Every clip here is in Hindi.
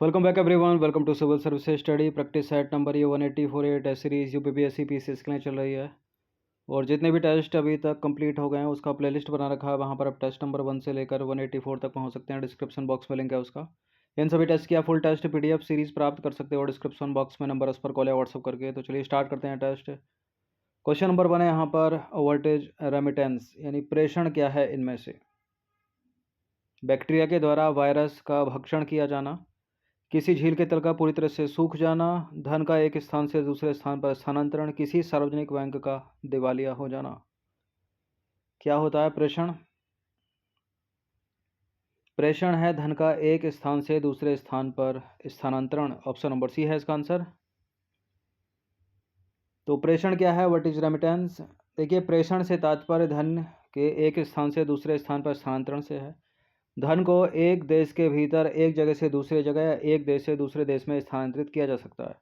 Welcome back everyone. Welcome to civil services study practice set number ये 184 टेस्ट सीरीज यूपीपीएससी पीसीएस के लिए चल रही है। और जितने भी टेस्ट अभी तक कंप्लीट हो गए हैं उसका प्लेलिस्ट बना रखा है। वहाँ पर आप टेस्ट नंबर 1 से लेकर 184 तक पहुँच सकते हैं। डिस्क्रिप्शन बॉक्स में लिंक है उसका। इन सभी टेस्ट की आप फुल टेस्ट पीडीएफ सीरीज प्राप्त कर सकते हो डिस्क्रिप्शन बॉक्स में नंबर उस पर कॉल या व्हाट्सअप करके। तो चलिए स्टार्ट करते हैं टेस्ट। क्वेश्चन नंबर 1 है यहाँ पर, व्हाट इज रेमिटेंस, यानी प्रेषण क्या है इनमें से। बैक्टीरिया के द्वारा वायरस का भक्षण किया जाना, किसी झील के तल का पूरी तरह से सूख जाना, धन का एक स्थान से दूसरे स्थान पर स्थानांतरण, किसी सार्वजनिक बैंक का दिवालिया हो जाना। क्या होता है प्रेषण? प्रेषण है धन का एक स्थान से दूसरे स्थान पर स्थानांतरण। ऑप्शन नंबर सी है इसका आंसर। तो प्रेषण क्या है, व्हाट इज रेमिटेंस। देखिए, प्रेषण से तात्पर्य धन के एक स्थान से दूसरे स्थान पर स्थानांतरण से है। धन को एक देश के भीतर एक जगह से दूसरे जगह या एक देश से दूसरे देश में स्थानांतरित किया जा सकता है।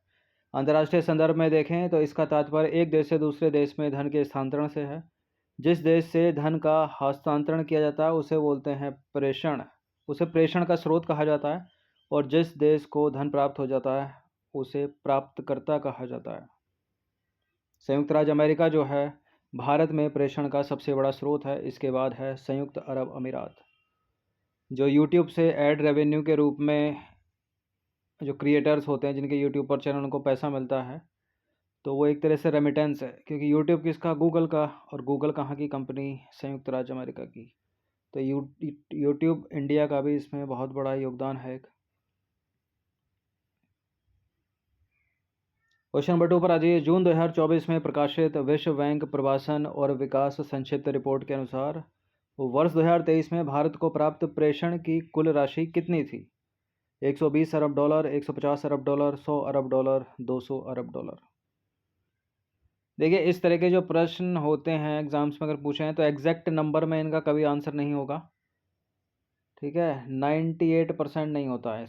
अंतर्राष्ट्रीय संदर्भ में देखें तो इसका तात्पर्य एक देश से दूसरे देश में धन के स्थानांतरण से है। जिस देश से धन का हस्तांतरण किया जाता है उसे बोलते हैं प्रेषण, उसे प्रेषण का स्रोत कहा जाता है। और जिस देश को धन प्राप्त हो जाता है उसे प्राप्तकर्ता कहा जाता है। संयुक्त राज्य अमेरिका जो है भारत में प्रेषण का सबसे बड़ा स्रोत है। इसके बाद है संयुक्त अरब अमीरात। जो यूट्यूब से एड रेवेन्यू के रूप में जो क्रिएटर्स होते हैं जिनके यूट्यूब पर चैनल उनको पैसा मिलता है, तो वो एक तरह से रेमिटेंस है, क्योंकि यूट्यूब किसका, गूगल का। और गूगल कहाँ की कंपनी, संयुक्त राज्य अमेरिका की। तो यूट्यूब इंडिया का भी इसमें बहुत बड़ा योगदान है। क्वेश्चन नंबर 2 पर आ जाइए। जून 2024 में प्रकाशित विश्व बैंक प्रवासन और विकास संक्षिप्त रिपोर्ट के अनुसार वर्ष 2023 में भारत को प्राप्त प्रेषण की कुल राशि कितनी थी। 120 अरब डॉलर, 150 अरब डॉलर, 100 अरब डॉलर, 200 अरब डॉलर। देखिए, इस तरह के जो प्रश्न होते हैं एग्जाम्स में अगर पूछे हैं तो एग्जैक्ट नंबर में इनका कभी आंसर नहीं होगा। ठीक है, 98% नहीं होता है।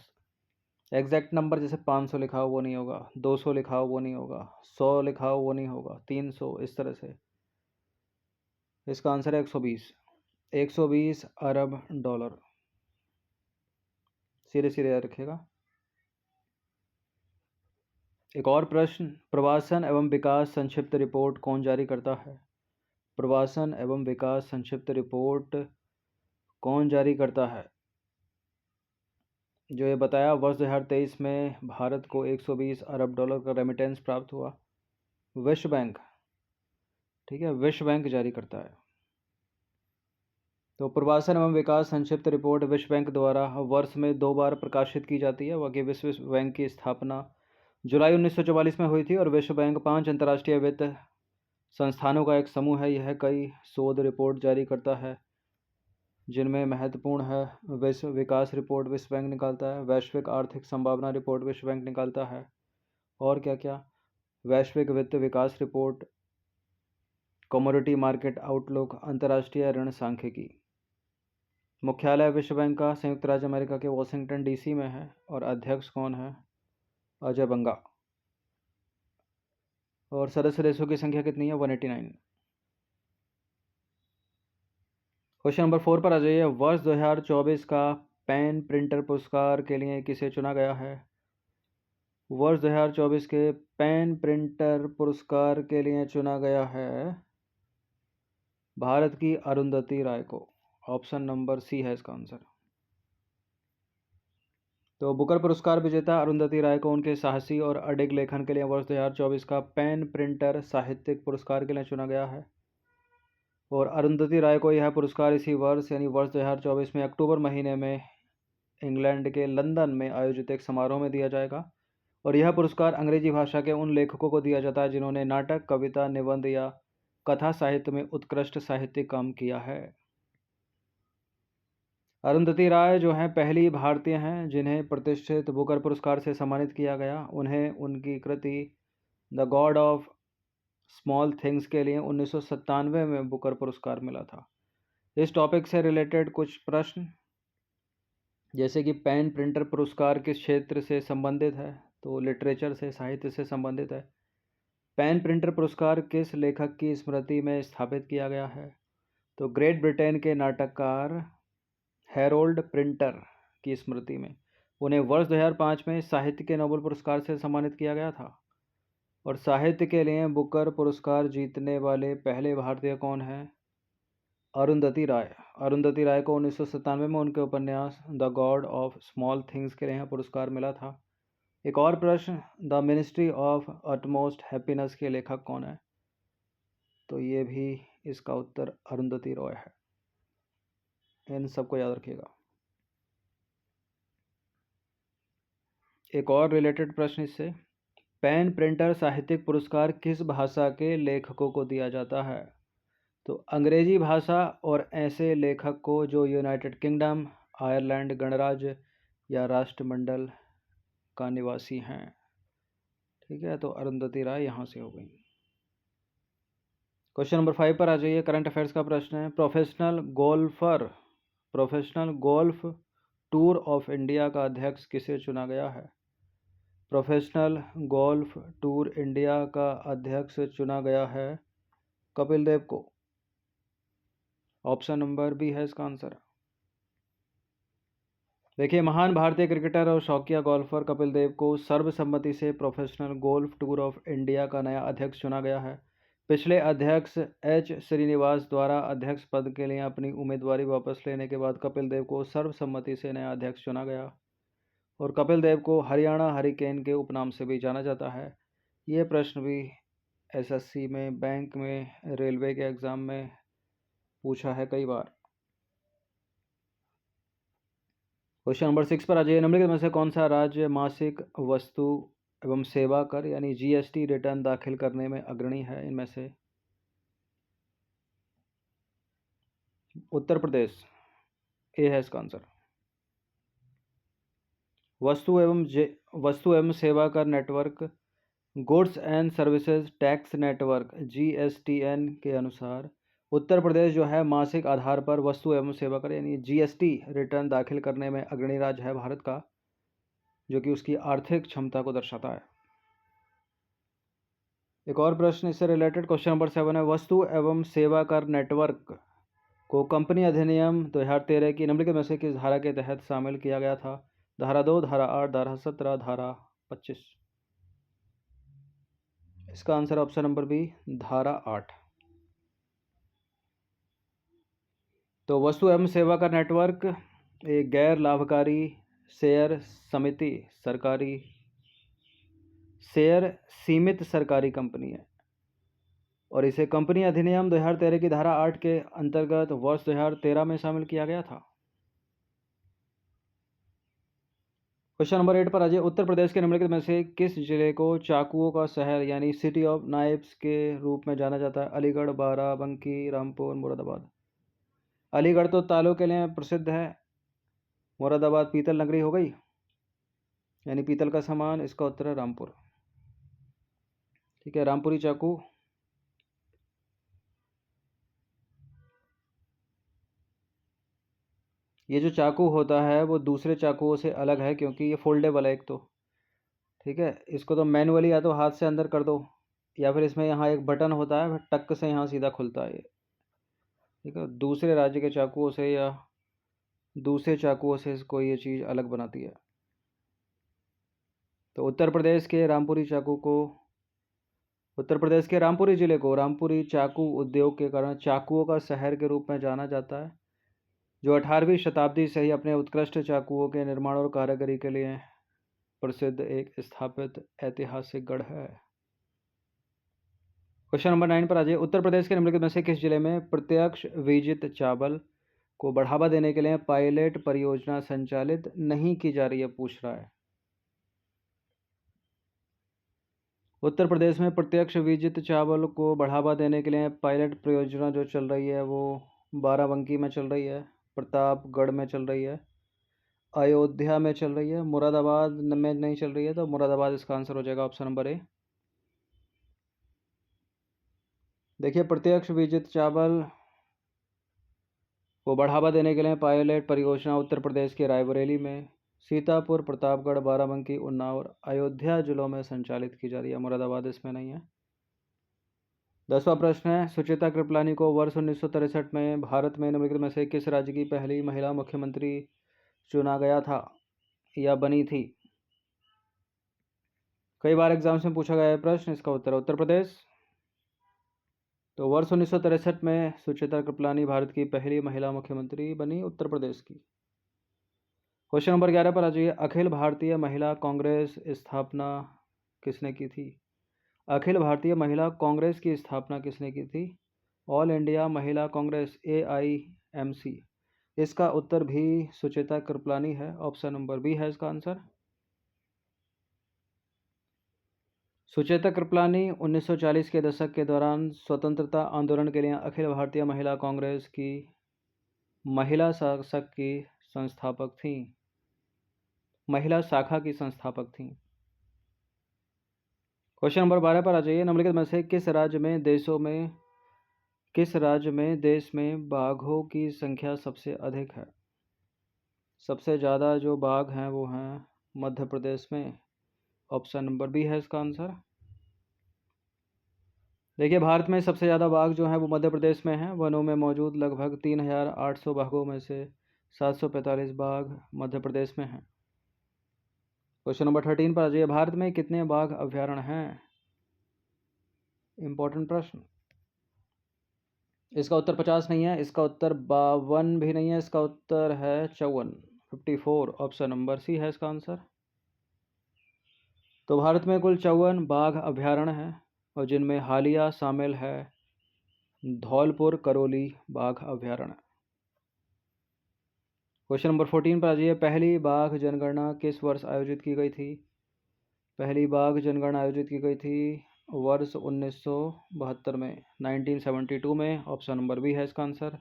एग्जैक्ट नंबर जैसे 500 लिखा हो वो नहीं होगा, 200 लिखा हो वो नहीं होगा, 100 लिखा हो वो नहीं होगा, 300, इस तरह से। इसका आंसर है 120, 120 अरब डॉलर। सीधे सीधे याद रखिएगा। एक और प्रश्न, प्रवासन एवं विकास संक्षिप्त रिपोर्ट कौन जारी करता है। प्रवासन एवं विकास संक्षिप्त रिपोर्ट कौन जारी करता है। जो ये बताया, वर्ष 2023 में भारत को 120 अरब डॉलर का रेमिटेंस प्राप्त हुआ, विश्व बैंक। ठीक है, विश्व बैंक जारी करता है। तो प्रवासन एवं विकास संक्षिप्त रिपोर्ट विश्व बैंक द्वारा वर्ष में 2 बार प्रकाशित की जाती है। वह विश्व बैंक की स्थापना जुलाई 1944 में हुई थी। और विश्व बैंक 5 अंतर्राष्ट्रीय वित्त संस्थानों का एक समूह है। यह कई शोध रिपोर्ट जारी करता है, जिनमें महत्वपूर्ण है विश्व विकास रिपोर्ट विश्व बैंक निकालता है, वैश्विक आर्थिक संभावना रिपोर्ट विश्व बैंक निकालता है, और क्या क्या, वैश्विक वित्त विकास रिपोर्ट, कमोडिटी मार्केट आउटलुक, अंतर्राष्ट्रीय ऋण सांख्यिकी। मुख्यालय विश्व बैंक का संयुक्त राज्य अमेरिका के वॉशिंगटन डीसी में है। और अध्यक्ष कौन है, अजय बंगा। और सदस्य देशों की संख्या कितनी है, 189। क्वेश्चन नंबर 4 पर आ जाइए। वर्ष 2024 का पेन प्रिंटर पुरस्कार के लिए किसे चुना गया है। वर्ष 2024 के पेन प्रिंटर पुरस्कार के लिए चुना गया है भारत की अरुंधति राय को। ऑप्शन नंबर सी है इसका आंसर। तो बुकर पुरस्कार विजेता अरुंधति राय को उनके साहसी और अडिग लेखन के लिए वर्ष 2024 का पेन प्रिंटर साहित्यिक पुरस्कार के लिए चुना गया है। और अरुंधति राय को यह पुरस्कार इसी वर्ष यानी वर्ष 2024 में अक्टूबर महीने में इंग्लैंड के लंदन में आयोजित एक समारोह में दिया जाएगा। और यह पुरस्कार अंग्रेजी भाषा के उन लेखकों को दिया जाता है जिन्होंने नाटक, कविता, निबंध या कथा साहित्य में उत्कृष्ट साहित्यिक काम किया है। अरुंधति राय जो हैं पहली भारतीय हैं जिन्हें प्रतिष्ठित बुकर पुरस्कार से सम्मानित किया गया। उन्हें उनकी कृति The God of Small Things के लिए 1997 में बुकर पुरस्कार मिला था। इस टॉपिक से रिलेटेड कुछ प्रश्न, जैसे कि पेन प्रिंटर पुरस्कार किस क्षेत्र से संबंधित है, तो लिटरेचर से, साहित्य से संबंधित है। पेन प्रिंटर पुरस्कार किस लेखक की स्मृति में स्थापित किया गया है, तो ग्रेट ब्रिटेन के नाटककार हैरोल्ड प्रिंटर की स्मृति में। उन्हें वर्ष 2005 में साहित्य के नोबेल पुरस्कार से सम्मानित किया गया था। और साहित्य के लिए बुकर पुरस्कार जीतने वाले पहले भारतीय कौन हैं? अरुंधति राय। अरुंधति राय को 1997 में उनके उपन्यास the God of Small Things के लिए पुरस्कार मिला था। एक और प्रश्न, the ministry of utmost happiness के लेखक कौन है? तो ये भी इसका उत्तर अरुंधति रॉय है। इन सबको याद रखिएगा। एक और रिलेटेड प्रश्न इससे, पेन प्रिंटर साहित्यिक पुरस्कार किस भाषा के लेखकों को दिया जाता है? तो अंग्रेजी भाषा और ऐसे लेखक को जो यूनाइटेड किंगडम, आयरलैंड गणराज्य या राष्ट्रमंडल का निवासी हैं। ठीक है, तो अरुंधति राय यहाँ से हो गई। क्वेश्चन नंबर 5 पर आ जाइए। करंट अफेयर्स का प्रश्न है, professional golf tour of India का अध्यक्ष किसे चुना गया है? प्रोफेशनल गोल्फ टूर इंडिया का अध्यक्ष चुना गया है कपिल देव को। ऑप्शन नंबर बी है इसका आंसर। देखिए, महान भारतीय क्रिकेटर और शौकिया गोल्फर कपिल देव को सर्वसम्मति से professional golf tour of India का नया अध्यक्ष चुना गया है। पिछले अध्यक्ष एच श्रीनिवास द्वारा अध्यक्ष पद के लिए अपनी उम्मीदवारी वापस लेने के बाद कपिल देव को सर्वसम्मति से नया अध्यक्ष चुना गया। और कपिल देव को हरियाणा हरिकेन के उपनाम से भी जाना जाता है। ये प्रश्न भी एसएससी में, बैंक में, रेलवे के एग्ज़ाम में पूछा है कई बार। क्वेश्चन नंबर 6 पर आ जाइए। निम्नलिखित में से कौन सा राज्य मासिक वस्तु एवं सेवा कर यानी जीएसटी रिटर्न दाखिल करने में अग्रणी है? इनमें से उत्तर प्रदेश ए है इसका आंसर। वस्तु एवं सेवा कर network, goods and services tax network GSTN के अनुसार उत्तर प्रदेश जो है मासिक आधार पर वस्तु एवं सेवा कर यानी जीएसटी रिटर्न दाखिल करने में अग्रणी राज्य है भारत का, जो कि उसकी आर्थिक क्षमता को दर्शाता है। एक और प्रश्न इससे रिलेटेड, क्वेश्चन नंबर 7 है, वस्तु एवं सेवा कर नेटवर्क को कंपनी अधिनियम 2013 की निम्नलिखित में से किस धारा के तहत शामिल किया गया था? धारा 2, धारा 8, धारा 17, धारा 25। इसका आंसर ऑप्शन नंबर बी, धारा 8। तो वस्तु एवं सेवा कर नेटवर्क एक गैर लाभकारी शेयर समिति शेयर सीमित सरकारी कंपनी है और इसे कंपनी अधिनियम 2013 की धारा 8 के अंतर्गत वर्ष 2013 में शामिल किया गया था। क्वेश्चन नंबर 8 पर आ जाइए। उत्तर प्रदेश के निम्नलिखित में से किस जिले को चाकुओं का शहर यानी सिटी ऑफ नाइफ्स के रूप में जाना जाता है? अलीगढ़, बाराबंकी, रामपुर, मुरादाबाद। अलीगढ़ तो तालों के लिए प्रसिद्ध है, मुरादाबाद पीतल नगरी हो गई यानी पीतल का सामान। इसका उत्तर है रामपुर। ठीक है, रामपुरी चाकू। ये जो चाकू होता है वो दूसरे चाकुओं से अलग है क्योंकि ये फोल्डेबल है एक तो। ठीक है, इसको तो मैनुअली या तो हाथ से अंदर कर दो या फिर इसमें यहाँ एक बटन होता है, टक से यहाँ सीधा खुलता है ये। ठीक है, दूसरे राज्य के चाकुओं से या दूसरे चाकुओं से इसको ये चीज़ अलग बनाती है। तो उत्तर प्रदेश के रामपुरी ज़िले को रामपुरी चाकू उद्योग के कारण चाकुओं का शहर के रूप में जाना जाता है, जो 18वीं शताब्दी से ही अपने उत्कृष्ट चाकुओं के निर्माण और कारीगरी के लिए प्रसिद्ध एक स्थापित ऐतिहासिक गढ़ है। क्वेश्चन नंबर 9 पर आ जाइए। उत्तर प्रदेश के निम्नलिखित में से किस जिले में प्रत्यक्ष विजित चावल को बढ़ावा देने के लिए पायलट परियोजना संचालित नहीं की जा रही है? पूछ रहा है। उत्तर प्रदेश में प्रत्यक्ष विजित चावल को बढ़ावा देने के लिए पायलट परियोजना जो चल रही है वो बाराबंकी में चल रही है, प्रतापगढ़ में चल रही है, अयोध्या में चल रही है, मुरादाबाद में नहीं चल रही है। तो मुरादाबाद इसका आंसर हो जाएगा ऑप्शन नंबर ए। देखिए, प्रत्यक्ष विजित चावल को बढ़ावा देने के लिए पायलट परियोजना उत्तर प्रदेश के रायबरेली में, सीतापुर, प्रतापगढ़, बाराबंकी, उन्नाव और अयोध्या जिलों में संचालित की जा रही है। मुरादाबाद इसमें नहीं है। 10वां प्रश्न है, सुचिता कृपलानी को वर्ष 1963 में भारत में निम्नलिखित में से किस राज्य की पहली महिला मुख्यमंत्री चुना गया था? या बनी थी? कई बार एग्जाम्स में पूछा गया है प्रश्न। इसका उत्तर उत्तर प्रदेश। तो वर्ष 1963 में सुचेता कृपलानी भारत की पहली महिला मुख्यमंत्री बनी उत्तर प्रदेश की। क्वेश्चन नंबर 11 पर आ जाइए। अखिल भारतीय महिला कांग्रेस स्थापना किसने की थी? अखिल भारतीय महिला कांग्रेस की स्थापना किसने की थी? ऑल इंडिया महिला कांग्रेस AIMC। इसका उत्तर भी सुचेता कृपलानी है। ऑप्शन नंबर बी है इसका आंसर। सुचेता कृपलानी 1940 के दशक के दौरान स्वतंत्रता आंदोलन के लिए अखिल भारतीय महिला कांग्रेस की महिला शासक की संस्थापक थी। महिला शाखा की संस्थापक थी। क्वेश्चन नंबर 12 पर आ जाइए। निम्नलिखित में से किस राज्य में देश में बाघों की संख्या सबसे अधिक है? सबसे ज़्यादा जो बाघ हैं वो हैं मध्य प्रदेश में। ऑप्शन नंबर बी है इसका आंसर। देखिए, भारत में सबसे ज़्यादा बाघ जो हैं वो मध्य प्रदेश में हैं। वनों में मौजूद लगभग 3800 बाघों में से 745 बाघ मध्य प्रदेश में हैं। क्वेश्चन नंबर 13 पर आ जाइए। भारत में कितने बाघ अभयारण्य हैं? इंपॉर्टेंट प्रश्न। इसका उत्तर 50 नहीं है, इसका उत्तर 52 भी नहीं है, इसका उत्तर है 54। ऑप्शन नंबर सी है इसका आंसर। तो भारत में कुल 54 बाघ अभयारण्य हैं और जिनमें हालिया शामिल है धौलपुर करौली बाघ अभयारण्य। क्वेश्चन नंबर 14 पर आ जाइए। पहली बाघ जनगणना किस वर्ष आयोजित की गई थी? पहली बाघ जनगणना आयोजित की गई थी वर्ष 1972 में, 1972 में। ऑप्शन नंबर बी है इसका आंसर।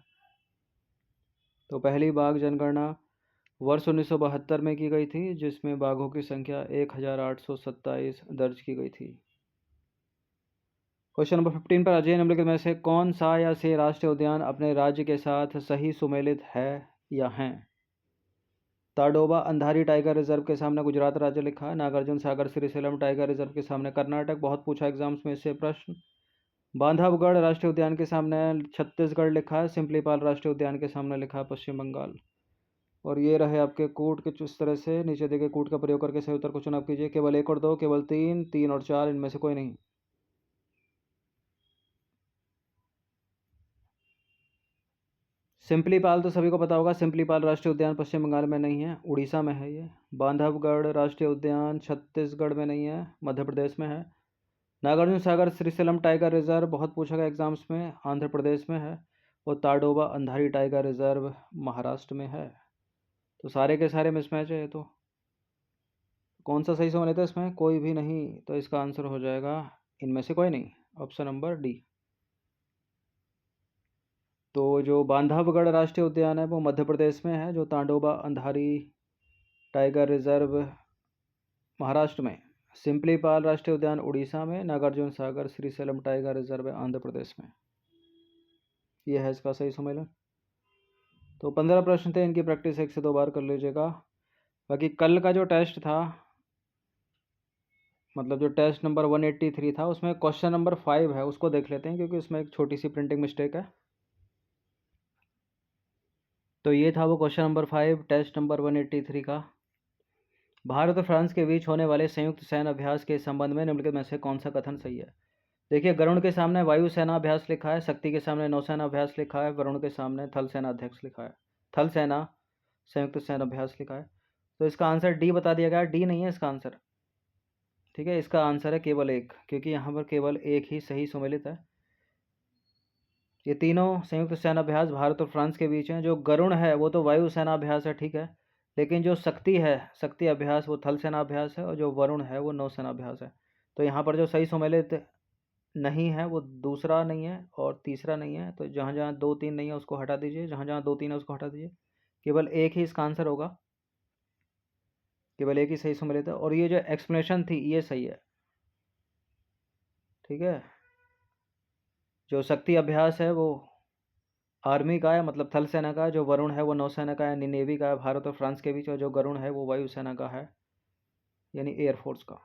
तो पहली बाघ जनगणना वर्ष 1972 में की गई थी, जिसमें बाघों की संख्या 1827 दर्ज की गई थी। क्वेश्चन नंबर 15 पर आ जाइए। निम्नलिखित में से कौन सा या से राष्ट्रीय उद्यान अपने राज्य के साथ सही सुमेलित है या हैं? ताडोबा अंधारी टाइगर रिजर्व के सामने गुजरात राज्य लिखा है। नागार्जुन सागर श्रीशैलम टाइगर रिजर्व के सामने कर्नाटक, बहुत पूछा एग्जाम्स में इससे प्रश्न। बांधवगढ़ राष्ट्रीय उद्यान के सामने छत्तीसगढ़ लिखा है। सिंपलीपाल राष्ट्रीय उद्यान के सामने लिखा है पश्चिम बंगाल। और ये रहे आपके कूट के इस तरह से नीचे देखे कूट का प्रयोग करके सही उत्तर को चुनाव कीजिए। केवल 1 और 2, केवल 3, 3 और 4, इनमें से कोई नहीं। सिंपलीपाल तो सभी को पता होगा। सिंपलीपाल राष्ट्रीय उद्यान पश्चिम बंगाल में नहीं है, उड़ीसा में है ये। बांधवगढ़ राष्ट्रीय उद्यान छत्तीसगढ़ में नहीं है, मध्य प्रदेश में है। नागार्जुन सागर श्रीशैलम टाइगर रिजर्व बहुत पूछा गया एग्जाम्स में, आंध्र प्रदेश में है। और ताडोबा अंधारी टाइगर रिजर्व महाराष्ट्र में है। तो सारे के सारे मिसमैच है ये तो। कौन सा सही समझ लेते हैं इसमें? कोई भी नहीं। तो इसका आंसर हो जाएगा इनमें से कोई नहीं, ऑप्शन नंबर डी। तो जो बांधवगढ़ राष्ट्रीय उद्यान है वो मध्य प्रदेश में है। जो ताडोबा अंधारी टाइगर रिजर्व महाराष्ट्र में, सिंपलीपाल राष्ट्रीय उद्यान उड़ीसा में, नागार्जुन सागर श्रीशैलम टाइगर रिजर्व आंध्र प्रदेश में। यह है इसका सही सम्मेलन। तो 15 प्रश्न थे, इनकी प्रैक्टिस 1 से 2 बार कर लीजिएगा। बाकी कल का जो टेस्ट था, मतलब जो टेस्ट नंबर 183 था, उसमें क्वेश्चन नंबर 5 है, उसको देख लेते हैं क्योंकि उसमें एक छोटी सी प्रिंटिंग मिस्टेक है। तो ये था वो क्वेश्चन नंबर 5 टेस्ट नंबर 183 का। भारत और फ्रांस के बीच होने वाले संयुक्त सैन्य अभ्यास के संबंध में निम्नलिखित में से कौन सा कथन सही है? देखिए, गरुण के सामने वायुसेना अभ्यास लिखा है, शक्ति के सामने नौसेना अभ्यास लिखा है, वरुण के सामने थल सेना अध्यक्ष लिखा है, थल सेना संयुक्त सैन्य अभ्यास लिखा है। तो इसका आंसर डी बता दिया गया। डी नहीं है इसका आंसर, ठीक है। इसका आंसर है केवल 1, क्योंकि यहाँ पर केवल 1 ही सही सम्मिलित है। ये तीनों संयुक्त सेना अभ्यास भारत और फ्रांस के बीच हैं। जो गरुण है वो तो वायु सेना अभ्यास है, ठीक है, लेकिन जो शक्ति है, शक्ति अभ्यास, वो थल सेना अभ्यास है, और जो वरुण है वो नौसेना अभ्यास है। तो यहाँ पर जो सही सम्मिलित नहीं है वो दूसरा नहीं है और तीसरा नहीं है। तो जहाँ जहाँ 2, 3 नहीं है उसको हटा दीजिए, जहाँ जहाँ 2, 3 है उसको हटा दीजिए। केवल 1 ही इसका आंसर होगा, केवल 1 ही सही सम्मिलित है। और ये जो एक्सप्लेनेशन थी ये सही है, ठीक है। जो शक्ति अभ्यास है वो आर्मी का है, मतलब थल सेना का है। जो वरुण है वो नौसेना का है, यानी नेवी का है, भारत और फ्रांस के बीच। और जो गरुण है वो वायुसेना का है, यानी एयरफोर्स का।